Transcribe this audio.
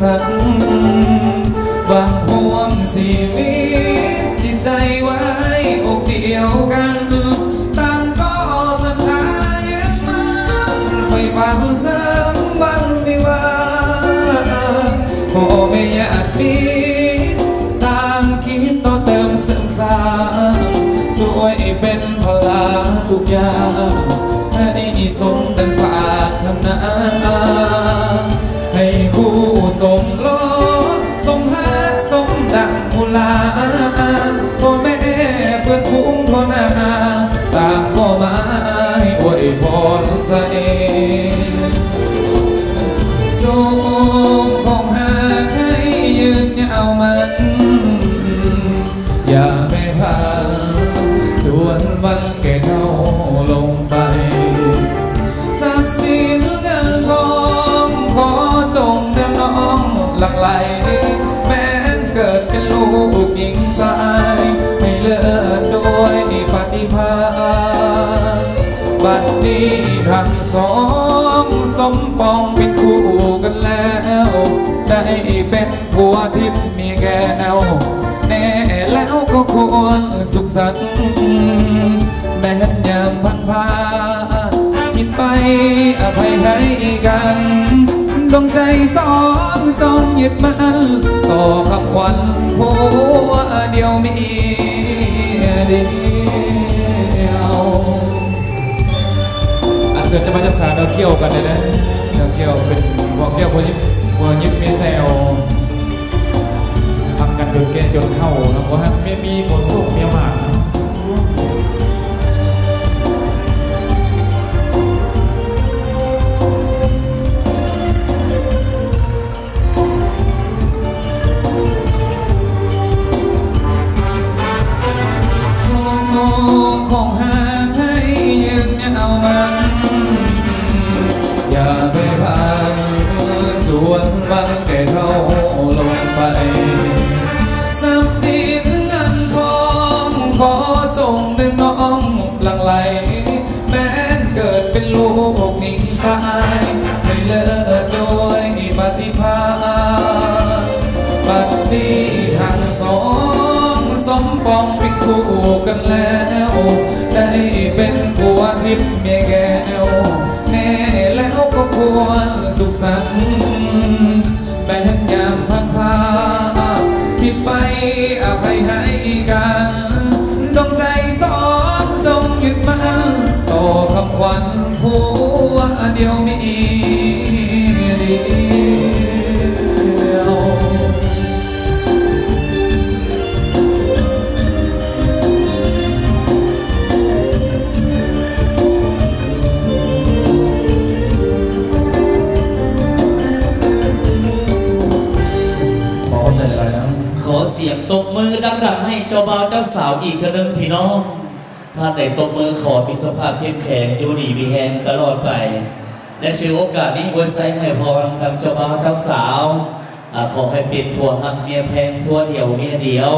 สันต์วางห่วงชีวิตจิตใจไว้อกเดียวกันต่างก็ศรัทธายึดมั่นไฟฝันเธอวันวิวาพ่อไม่อยากมีต่างคิดต่อเติมเสริมสร้างสวยเป็นพลาทุกอย่างให้สมดังปรารถนาให้คู่สมรสสมหักสมดังมุลาพ่อแม่เพื่อนคุ้มพ่อนาต่างก็มาให้อวยพรใจจงคงหาให้ยืนยาวมันอย่าไปพังส่วนวันแก่เท่าลงไปทรัพย์สินเงินทองขอจงเดิมน้องหลั่งไหลแม้นเกิดเป็นลูกหญิงชายให้เลิศด้วยปฏิภาณบัดนี้ทั้งสองสมปองเป็นคู่กันแล้วได้เป็นผัวทิพย์เมียแก้วแน่แล้วก็ควรสุขสันต์แม้ยามพันพาคิดไปอภัยให้กันดวงใจสองจงยึดมั่นต่อคำขวัญผัวเดียวมีเดียวเสือจะมาจากสารเราเกี่ยวกันเลยนะเราเกี่ยวเป็นบอกเกี่ยวพวกยิบมีแซวทำกันจนแก่จนเท่าแล้วก็ไม่มีผลสุขเมียมากคงหาให้ยืนยาวมันอย่าไปพังส่วนวันแก่เท่าลงไปทรัพย์สินเงินทองขอจงเดินน้องหลั่งไหลแม้นเกิดเป็นลูกหญิงชายให้เลิศโดยปฏิภาณบัดนี้ทั้งสองสมปองเป็นคู่กันแล้วได้เป็นผัวทิพย์เมียแก้วแน่แล้วก็ควรสุขสันต์แม้ยามพังพาที่ไปอภัยให้กันดวงใจสองจงยึดมั่นต่อคำขวัญผัวเดียวมีเดียวขอเสียงตบมือดังๆให้เจ้าบ่าวเจ้าสาวอีกครั้งพี่น้องท่านได้ตบมือขอมีสภาพเข้มแข็งอยู่ดีมีแรงตลอดไปและชื่อโอกาสนี้อวยไซให้พรทางเจ้าบ่าวเจ้าสาวขอให้เป็นผัวหักเมียแพงผัวเดียวเมียเดียว